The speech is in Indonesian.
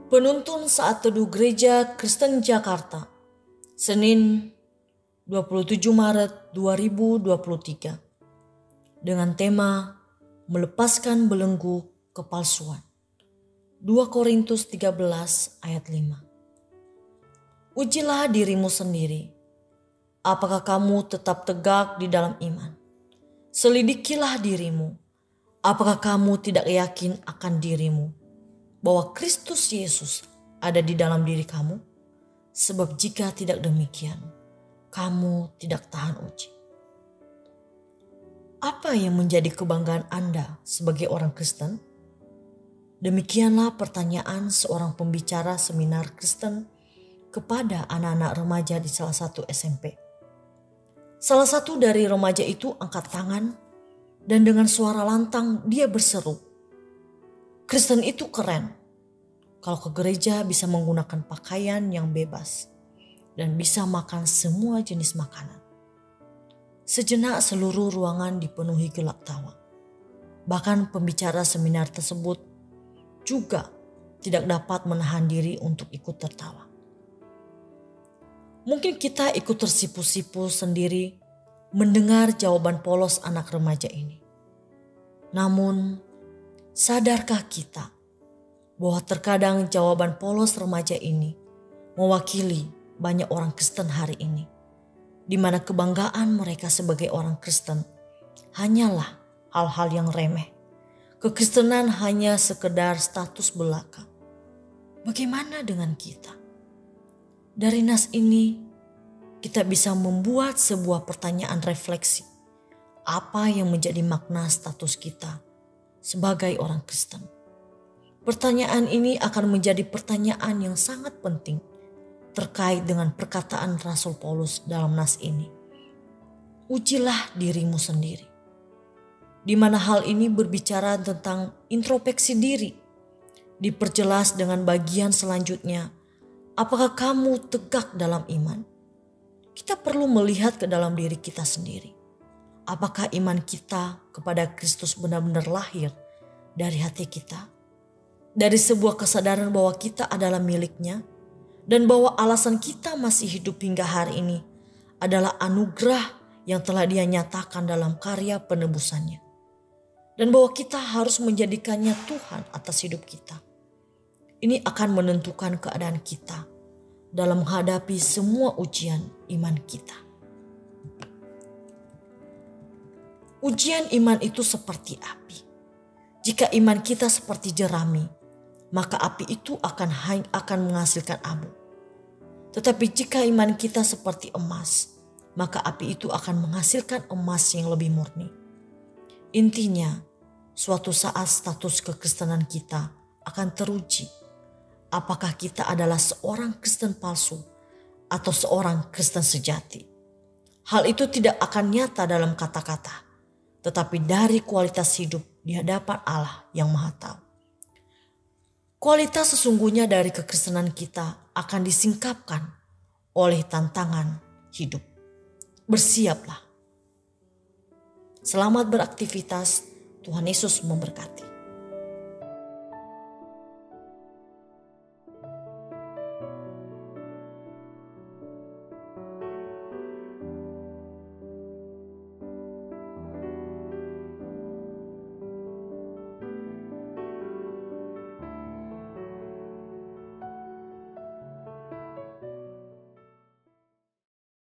Penuntun Saat Teduh Gereja Kristen Jakarta, Senin 27 Maret 2023, dengan tema Melepaskan Belenggu Kepalsuan. 2 Korintus 13 ayat 5. Ujilah dirimu sendiri. Apakah kamu tetap tegak di dalam iman? Selidikilah dirimu. Apakah kamu tidak yakin akan dirimu bahwa Kristus Yesus ada di dalam diri kamu? Sebab jika tidak demikian, kamu tidak tahan uji. Apa yang menjadi kebanggaan Anda sebagai orang Kristen? Demikianlah pertanyaan seorang pembicara seminar Kristen kepada anak-anak remaja di salah satu SMP. Salah satu dari remaja itu angkat tangan dan dengan suara lantang dia berseru, "Kristen itu keren. Kalau ke gereja bisa menggunakan pakaian yang bebas dan bisa makan semua jenis makanan." Sejenak seluruh ruangan dipenuhi gelak tawa. Bahkan pembicara seminar tersebut juga tidak dapat menahan diri untuk ikut tertawa. Mungkin kita ikut tersipu-sipu sendiri mendengar jawaban polos anak remaja ini. Namun, sadarkah kita bahwa terkadang jawaban polos remaja ini mewakili banyak orang Kristen hari ini, di mana kebanggaan mereka sebagai orang Kristen hanyalah hal-hal yang remeh. Kekristenan hanya sekedar status belaka. Bagaimana dengan kita? Dari nas ini, kita bisa membuat sebuah pertanyaan refleksi. Apa yang menjadi makna status kita sebagai orang Kristen? Pertanyaan ini akan menjadi pertanyaan yang sangat penting terkait dengan perkataan Rasul Paulus dalam nas ini. Ujilah dirimu sendiri. Di mana hal ini berbicara tentang introspeksi diri. Diperjelas dengan bagian selanjutnya, apakah kamu tegak dalam iman? Kita perlu melihat ke dalam diri kita sendiri. Apakah iman kita kepada Kristus benar-benar lahir dari hati kita? Dari sebuah kesadaran bahwa kita adalah miliknya dan bahwa alasan kita masih hidup hingga hari ini adalah anugerah yang telah Dia nyatakan dalam karya penebusannya. Dan bahwa kita harus menjadikannya Tuhan atas hidup kita. Ini akan menentukan keadaan kita dalam menghadapi semua ujian iman kita. Ujian iman itu seperti api. Jika iman kita seperti jerami, maka api itu akan menghasilkan abu. Tetapi jika iman kita seperti emas, maka api itu akan menghasilkan emas yang lebih murni. Intinya, suatu saat status kekristenan kita akan teruji. Apakah kita adalah seorang Kristen palsu atau seorang Kristen sejati? Hal itu tidak akan nyata dalam kata-kata, tetapi dari kualitas hidup di hadapan Allah yang Maha Tahu. Kualitas sesungguhnya dari kekristenan kita akan disingkapkan oleh tantangan hidup. Bersiaplah. Selamat beraktivitas. Tuhan Yesus memberkati.